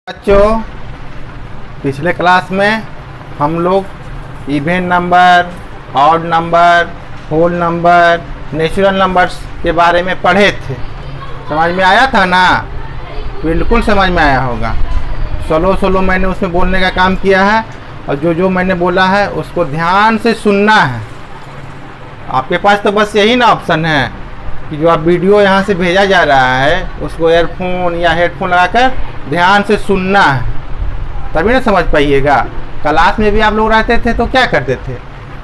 बच्चों, पिछले क्लास में हम लोग even number, odd number, whole number, natural numbers के बारे में पढ़े थे। समझ में आया था ना? बिल्कुल समझ में आया होगा। सोलो मैंने उसमें बोलने का काम किया है और जो मैंने बोला है उसको ध्यान से सुनना है। आपके पास तो बस यही ना ऑप्शन है कि जो आप वीडियो यहाँ से भेजा जा रहा है उसको एयरफोन या हेडफोन लगाकर ध्यान से सुनना है, तभी ना समझ पाइएगा। क्लास में भी आप लोग रहते थे तो क्या करते थे,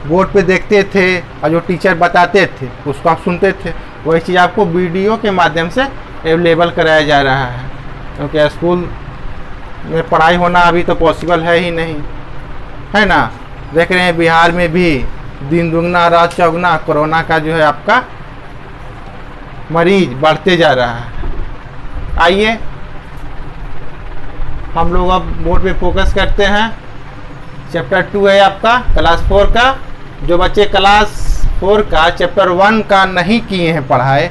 बोर्ड पे देखते थे और जो टीचर बताते थे उसको आप सुनते थे। वही चीज़ आपको वीडियो के माध्यम से अवेलेबल कराया जा रहा है, क्योंकि स्कूल में पढ़ाई होना अभी तो पॉसिबल है ही नहीं, है ना। देख रहे हैं बिहार में भी दिन दुगना रात चौगुना कोरोना का जो है आपका मरीज बढ़ते जा रहा है। आइए हम लोग अब बोर्ड पे फोकस करते हैं। चैप्टर 2 है आपका क्लास 4 का। जो बच्चे क्लास 4 का चैप्टर 1 का नहीं किए हैं पढ़ाई,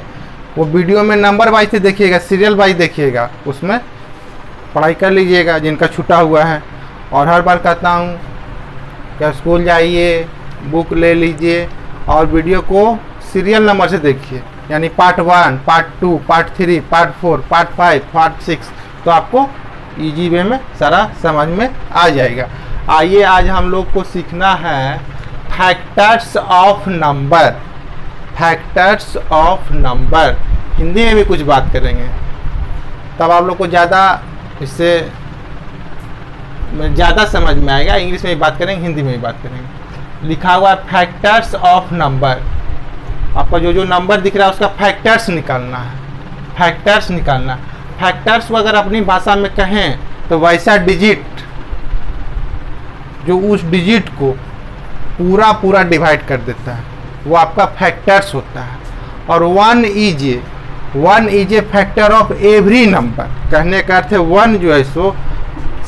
वो वीडियो में नंबर वाइज से देखिएगा, सीरियल वाइज देखिएगा, उसमें पढ़ाई कर लीजिएगा जिनका छूटा हुआ है। और हर बार कहता हूँ कि स्कूल जाइए, बुक ले लीजिए और वीडियो को सीरियल नंबर से देखिए, यानी part 1, part 2, part 3, part 4, part 5, part 6, तो आपको इजी वे में सारा समझ में आ जाएगा। आइए आज हम लोग को सीखना है factors of number. Factors of number Hindi में भी कुछ बात करेंगे, तब आप लोग को ज़्यादा इससे ज़्यादा समझ में आएगा। इंग्लिश में भी बात करेंगे, हिंदी में भी बात करेंगे। लिखा हुआ है फैक्टर्स ऑफ नंबर। आपका जो नंबर दिख रहा है उसका फैक्टर्स निकालना है, फैक्टर्स निकालना। फैक्टर्स को अगर अपनी भाषा में कहें तो वैसा डिजिट जो उस डिजिट को पूरा डिवाइड कर देता है वो आपका फैक्टर्स होता है। और one is a factor of every number. कहने का अर्थ है वन जो है सो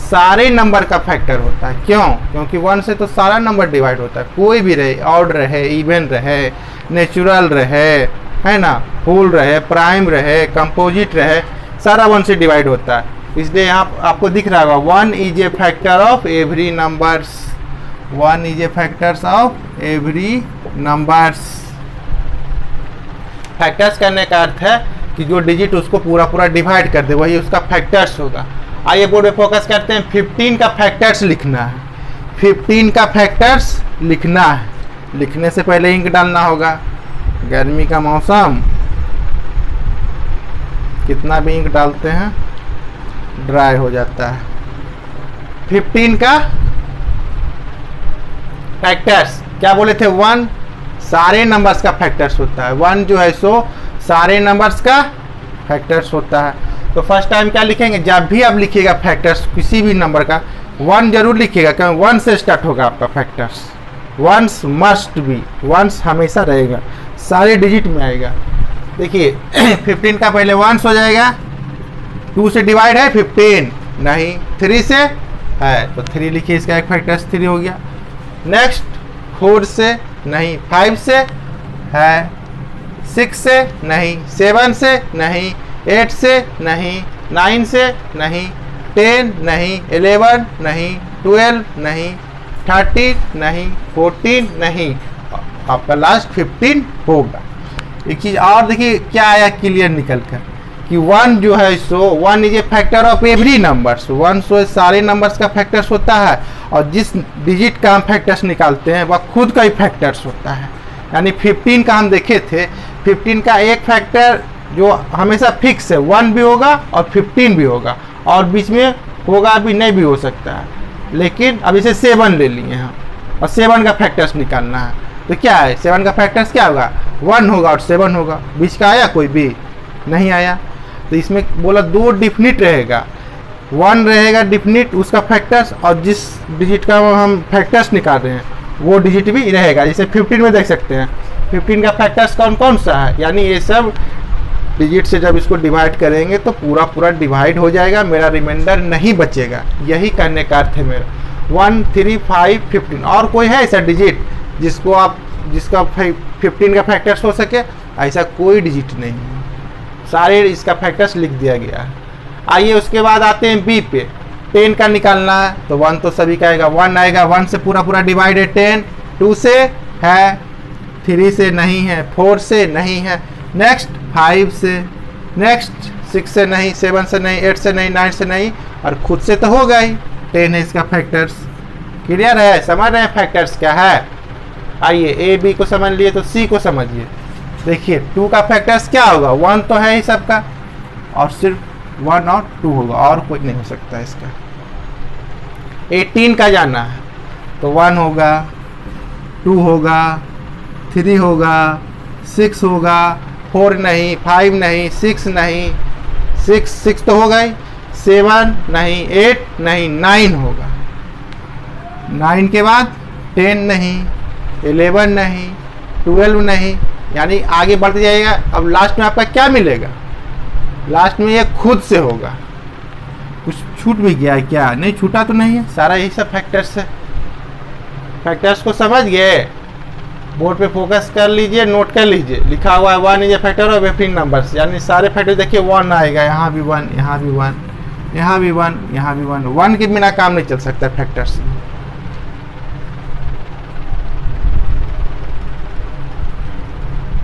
सारे नंबर का फैक्टर होता है। क्यों? क्योंकि वन से तो सारा नंबर डिवाइड होता है, कोई भी रहे, ऑड रहे, इवन रहे, नेचुरल रहे, है ना, होल रहे, प्राइम रहे, कंपोजिट रहे, सारा वन से डिवाइड होता है। इसलिए यहाँ आपको दिख रहा होगा one is a factor of every numbers. One is a factors of every numbers. Factors करने का अर्थ है कि जो डिजिट उसको पूरा डिवाइड कर दे वही उसका फैक्टर्स होगा। आइए बोर्ड पे फोकस करते हैं। 15 का फैक्टर्स लिखना है। 15 का फैक्टर्स लिखना है। लिखने से पहले इंक डालना होगा। गर्मी का मौसम, कितना भी इंक डालते हैं ड्राई हो जाता है। 15 का फैक्टर्स क्या बोले थे? 1 सारे नंबर्स का फैक्टर्स होता है। 1 जो है सो सारे नंबर्स का फैक्टर्स होता है। तो फर्स्ट टाइम क्या लिखेंगे? जब भी आप लिखिएगा फैक्टर्स किसी भी नंबर का 1 जरूर लिखिएगा, क्योंकि 1 से स्टार्ट होगा आपका factors. Once must be, once हमेशा रहेगा, सारे डिजिट में आएगा। देखिए 15 का पहले 1 हो जाएगा। 2 से डिवाइड है 15 नहीं, 3 से है तो 3 लिखिए, इसका एक फैक्टर्स 3 हो गया। नेक्स्ट 4 से नहीं, 5 से है, 6 से नहीं, 7 से नहीं, 8 से नहीं, 9 से नहीं, 10 नहीं, 11 नहीं, 12 नहीं, 13 नहीं, 14 नहीं, आपका लास्ट 15 होगा। एक चीज़ और देखिए क्या आया क्लियर निकल कर कि 1 जो है सो 1 is a factor of every numbers. 1 सो सारे नंबर्स का फैक्टर्स होता है, और जिस डिजिट का हम फैक्टर्स निकालते हैं वह खुद का ही फैक्टर्स होता है। यानी 15 का हम देखे थे, 15 का एक फैक्टर जो हमेशा फिक्स है 1 भी होगा और 15 भी होगा, और बीच में होगा भी नहीं भी हो सकता है। लेकिन अब इसे 7 ले लिए हम और 7 का फैक्टर्स निकालना है। तो क्या है 7 का फैक्टर्स क्या होगा? 1 होगा और 7 होगा। बीच का आया कोई भी नहीं आया। तो इसमें बोला 2 डिफिनिट रहेगा। 1 रहेगा डिफिनिट उसका फैक्टर्स, और जिस डिजिट का हम फैक्टर्स निकाल रहे हैं वो डिजिट भी रहेगा। जैसे 15 में देख सकते हैं 15 का फैक्टर्स कौन कौन सा है, यानी ये सब डिजिट से जब इसको डिवाइड करेंगे तो पूरा डिवाइड हो जाएगा, मेरा रिमाइंडर नहीं बचेगा। यही करने का अर्थ है मेरा। 1, 3, 5, 15। और कोई है ऐसा डिजिट जिसका 15 का फैक्टर्स हो सके? ऐसा कोई डिजिट नहीं है, सारे इसका फैक्टर्स लिख दिया गया है। आइए उसके बाद आते हैं बी पे। 10 का निकालना है तो 1 तो सभी का आएगा, 1 आएगा, 1 से पूरा पूरा डिवाइड है 10, 2 से है, 3 से नहीं है, 4 से नहीं है, नेक्स्ट 5 से, नेक्स्ट 6 से नहीं, 7 से नहीं, 8 से नहीं, 9 से नहीं, और खुद से तो होगा ही, 10 है इसका फैक्टर्स। क्लियर है, समझ रहे हैं फैक्टर्स क्या है? आइए ए बी को समझ लिए तो सी को समझिए। देखिए 2 का फैक्टर्स क्या होगा, 1 तो है ही सबका, और सिर्फ 1 और 2 होगा, और कोई नहीं हो सकता इसका। 18 का जाना है तो 1 होगा, 2 होगा, 3 होगा, 6 होगा, 4 नहीं, 5 नहीं, 6 नहीं, 6 तो होगा ही, 7 नहीं, 8 नहीं, 9 होगा। 9 के बाद 10 नहीं, 11 नहीं, 12 नहीं, यानी आगे बढ़ते जाएगा। अब लास्ट में आपका क्या मिलेगा, लास्ट में ये खुद से होगा। कुछ छूट भी गया है क्या? नहीं छूटा तो नहीं है, सारा यही सब फैक्टर्स है। फैक्टर्स को समझ गए, बोर्ड पे फोकस कर लीजिए, नोट कर लीजिए, लिखा हुआ है 1 is a factor of 15 numbers, यानी सारे फैक्टर देखिए 1 आएगा, यहाँ भी 1, यहाँ भी 1, यहाँ भी 1, यहाँ भी 1, 1 के बिना काम नहीं चल सकता फैक्टर्स।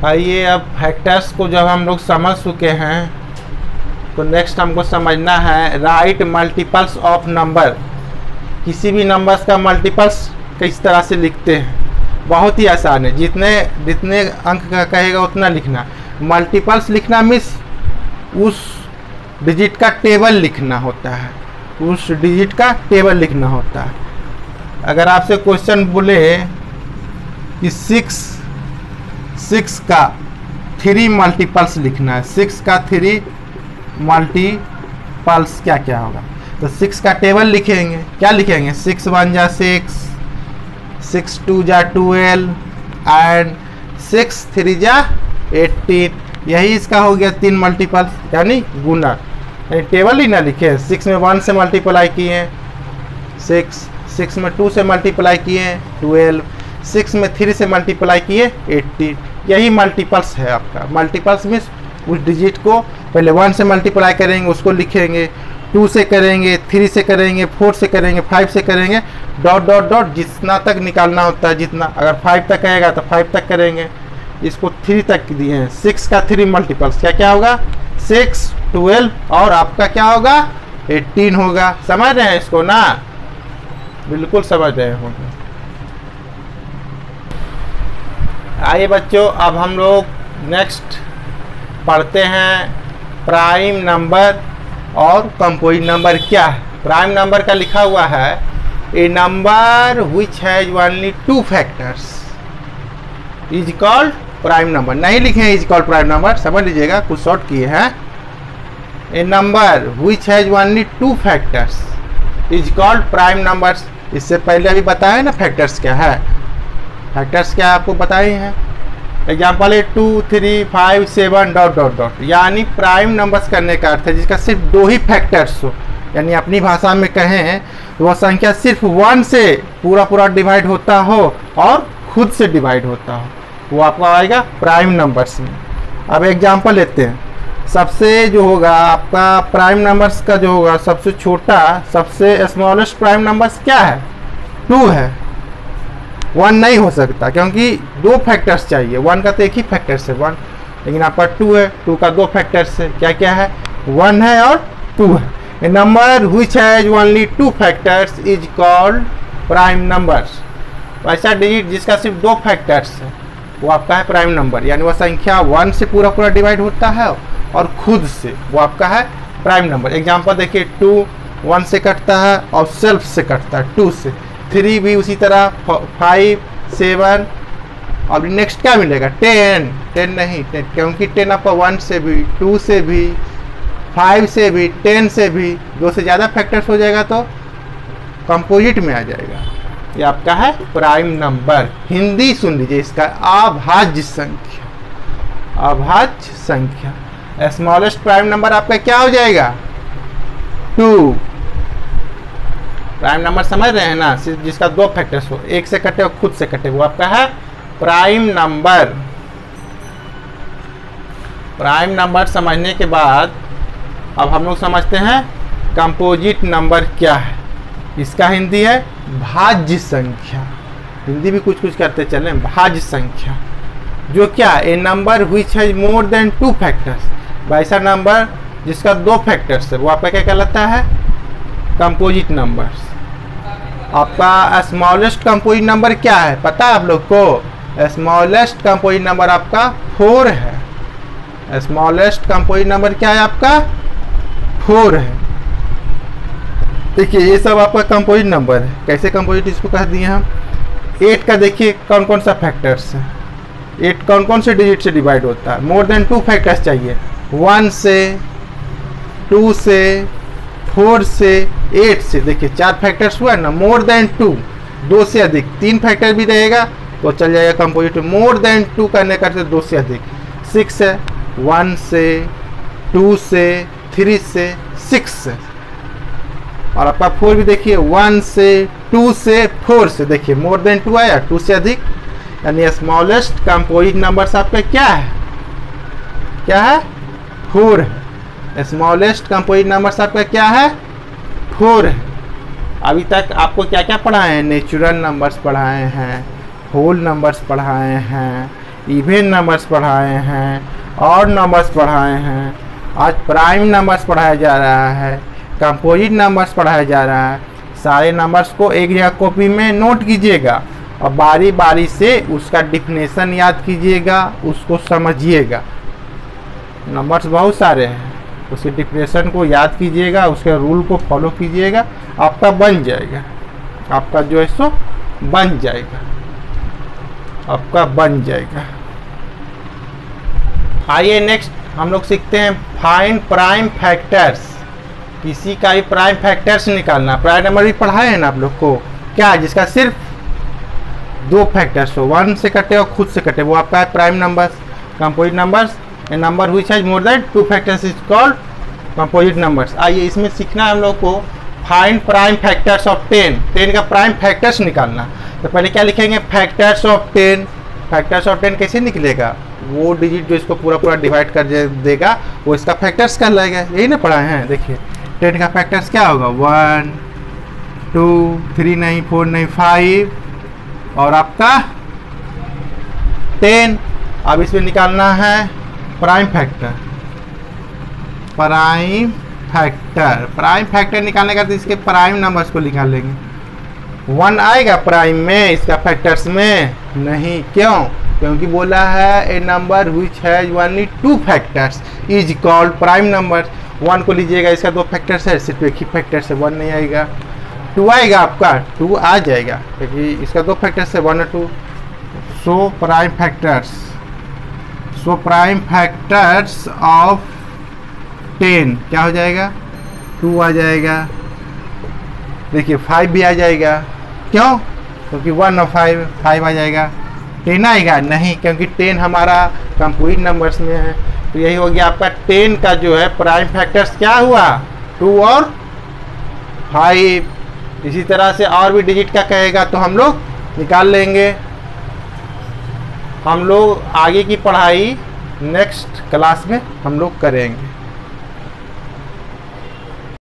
आइए अब फैक्टर्स को जब हम लोग समझ चुके हैं तो नेक्स्ट हमको समझना है राइट मल्टीपल्स ऑफ नंबर। किसी भी नंबर्स का मल्टीपल्स किस तरह से लिखते हैं, बहुत ही आसान है, जितने अंक का कहेगा उतना लिखना। मल्टीपल्स लिखना मीन्स उस डिजिट का टेबल लिखना होता है, उस डिजिट का टेबल लिखना होता है। अगर आपसे क्वेश्चन बोले कि 6 का 3 मल्टीपल्स लिखना है, 6 का 3 मल्टीपल्स क्या क्या होगा, तो 6 का टेबल लिखेंगे। क्या लिखेंगे, 6 1 जा 6, 6 2 जा 12 एंड 6 3 जा 18। यही इसका हो गया 3 मल्टीपल्स, यानी गुना, यानी टेबल ही ना लिखे। 6 में 1 से मल्टीप्लाई किए 6, 6 में 2 से मल्टीप्लाई किए 12, 6 में 3 से मल्टीप्लाई किए 18। यही मल्टीपल्स है आपका। मल्टीपल्स मीन्स उस डिजिट को पहले 1 से मल्टीप्लाई करेंगे, उसको लिखेंगे, 2 से करेंगे, 3 से करेंगे, 4 से करेंगे, 5 से करेंगे, डॉट डॉट डॉट जितना तक निकालना होता है, जितना। अगर 5 तक आएगा तो 5 तक करेंगे, इसको 3 तक दिए हैं। 6 का 3 मल्टीपल्स क्या क्या होगा, 6 12 और आपका क्या होगा 18 होगा। समझ रहे हैं इसको ना, बिल्कुल समझ रहे होंगे। आइए बच्चों अब हम लोग नेक्स्ट पढ़ते हैं प्राइम नंबर और कंपोजिट नंबर क्या है। प्राइम नंबर का लिखा हुआ है a number which has only 2 factors is called prime number. नहीं लिखे हैं इज कॉल्ड प्राइम नंबर, समझ लीजिएगा, कुछ शॉर्ट किए हैं। A number which has only 2 factors is called prime numbers. इससे पहले अभी बताया ना फैक्टर्स क्या है, फैक्टर्स क्या आपको बताए हैं। एग्जाम्पल है 2 3 5 7 डॉट डॉट डॉट, यानी प्राइम नंबर्स करने का अर्थ है जिसका सिर्फ 2 ही फैक्टर्स हो, यानी अपनी भाषा में कहें तो वह संख्या सिर्फ 1 से पूरा पूरा डिवाइड होता हो और खुद से डिवाइड होता हो, वो आपका आएगा प्राइम नंबर्स में। अब एग्जाम्पल लेते हैं, सबसे जो होगा आपका प्राइम नंबर्स का जो होगा सबसे छोटा, सबसे स्मॉलेस्ट प्राइम नंबर्स क्या है, 2 है। 1 नहीं हो सकता क्योंकि 2 फैक्टर्स चाहिए, 1 का तो एक ही फैक्टर्स है 1, लेकिन आपका 2 है, 2 का 2 फैक्टर्स है, क्या क्या है 1 है और 2 है। A number which has only 2 factors is called prime numbers. ऐसा डिजिट जिसका सिर्फ 2 फैक्टर्स है वो आपका है प्राइम नंबर, यानी वह संख्या 1 से पूरा पूरा डिवाइड होता है और खुद से, वो आपका है प्राइम नंबर। एग्जाम्पल देखिए 2 1 से कटता है और सेल्फ से कटता है 2 से, 3 भी उसी तरह, 5 7 और नेक्स्ट क्या मिलेगा 10 नहीं, क्योंकि 10 आपका 1 से भी, 2 से भी, 5 से भी, 10 से भी, 2 से ज़्यादा फैक्टर्स हो जाएगा तो कंपोजिट में आ जाएगा। ये आपका है प्राइम नंबर। हिंदी सुन लीजिए इसका, अभाज्य संख्या, अभाज्य संख्या। स्मॉलेस्ट प्राइम नंबर आपका क्या हो जाएगा 2। प्राइम नंबर समझ रहे हैं ना, जिसका 2 फैक्टर्स हो, एक से कटे और खुद से कटे, वो आपका है प्राइम नंबर। प्राइम नंबर समझने के बाद अब हम लोग समझते हैं कंपोजिट नंबर क्या है? इसका हिंदी है भाज्य संख्या। हिंदी भी कुछ कुछ करते चले। भाज्य संख्या जो क्या, a number which has more than 2 factors. ऐसा नंबर जिसका 2 फैक्टर्स है वो आपका क्या कहलाता है? Composite numbers. आपका स्मॉलेस्ट कंपोजिट नंबर क्या है पता है आप लोग को? स्मॉलेस्ट कंपोजिट नंबर आपका 4 है। स्मॉलेस्ट कंपोजिट नंबर क्या है आपका? 4 है। देखिए ये सब आपका कंपोजिट नंबर है। कैसे कंपोजिट इसको कह दिए हम? 8 का देखिए कौन कौन सा फैक्टर्स है। 8 कौन कौन से डिजिट से डिवाइड होता है? मोर देन 2 फैक्टर्स चाहिए। 1 से, 2 से, 4 से, 8 से। देखिए 4 फैक्टर्स हुआ ना। मोर देन 2, 2 से अधिक। 3 फैक्टर भी रहेगा तो चल जाएगा कंपोजिट। मोर देन 2 करने करते 2 से अधिक। 6 है, 1 से, 2 से, 3 से, 6 से। और आपका 4 भी देखिए 1 से, 2 से, 4 से। देखिए मोर देन 2 आया, 2 से अधिक, यानी स्मॉलेस्ट कंपोजिट नंबर्स आपका क्या है? क्या है? 4 है। स्मॉलेस्ट कंपोजिट नंबर्स आपका क्या है? 4 है। अभी तक आपको क्या क्या पढ़ाए हैं? नेचुरल नंबर्स पढ़ाए हैं, होल नंबर्स पढ़ाए हैं, इवन नंबर्स पढ़ाए हैं, ऑड नंबर्स पढ़ाए हैं। आज प्राइम नंबर्स पढ़ाया जा रहा है, कंपोजिट नंबर्स पढ़ाया जा रहा है। सारे नंबर्स को एक जगह कॉपी में नोट कीजिएगा और बारी बारी से उसका डिफिनेशन याद कीजिएगा, उसको समझिएगा। नंबर्स बहुत सारे हैं, उसके डिफिनेशन को याद कीजिएगा, उसके रूल को फॉलो कीजिएगा, आपका बन जाएगा। आपका जो है सो बन जाएगा, आपका बन जाएगा। आइए नेक्स्ट हम लोग सीखते हैं फाइंड प्राइम फैक्टर्स। किसी का भी प्राइम फैक्टर्स निकालना। प्राइम नंबर भी पढ़ाए हैं ना आप लोग को, क्या जिसका सिर्फ 2 फैक्टर्स हो, 1 से कटे और खुद से कटे, वो आपका है prime numbers. Composite numbers, A number which has more than 2 factors is called composite numbers. आइए इसमें सीखना है हम लोग को फाइंड प्राइम फैक्टर्स ऑफ 10। 10 का प्राइम फैक्टर्स निकालना। तो पहले क्या लिखेंगे? Factors of 10। फैक्टर्स ऑफ 10 कैसे निकलेगा? वो डिजिट जो इसको पूरा पूरा डिवाइड कर देगा वो इसका फैक्टर्स कहलाएगा। यही ना पढ़ाए हैं। देखिए 10 का फैक्टर्स क्या होगा? 1, 2, 3 नहीं, 4 नहीं, 5 और आपका 10। अब इसमें निकालना है prime factor. Prime factor, prime factor निकालने का तो इसके प्राइम नंबर्स को निकाल लेंगे। 1 आएगा प्राइम में, इसका फैक्टर्स में नहीं। क्यों? क्योंकि बोला है a number which has only 2 factors is called prime number. 1 को लीजिएगा, इसका 2 फैक्टर्स है, सिर्फ एक ही फैक्टर से 1 नहीं आएगा। 2 आएगा, आपका 2 आ जाएगा क्योंकि इसका 2 फैक्टर्स है 1 और 2। So prime factors, so prime factors of 10 क्या हो जाएगा? 2 आ जाएगा। देखिए 5 भी आ जाएगा। क्यों? क्योंकि 1 और 5 आ जाएगा। 10 आएगा नहीं, क्योंकि 10 हमारा कंपोजिट नंबर्स में है। तो यही हो गया आपका 10 का जो है प्राइम फैक्टर्स क्या हुआ? 2 और 5। इसी तरह से और भी डिजिट का कहेगा तो हम लोग निकाल लेंगे। हम लोग आगे की पढ़ाई नेक्स्ट क्लास में हम लोग करेंगे।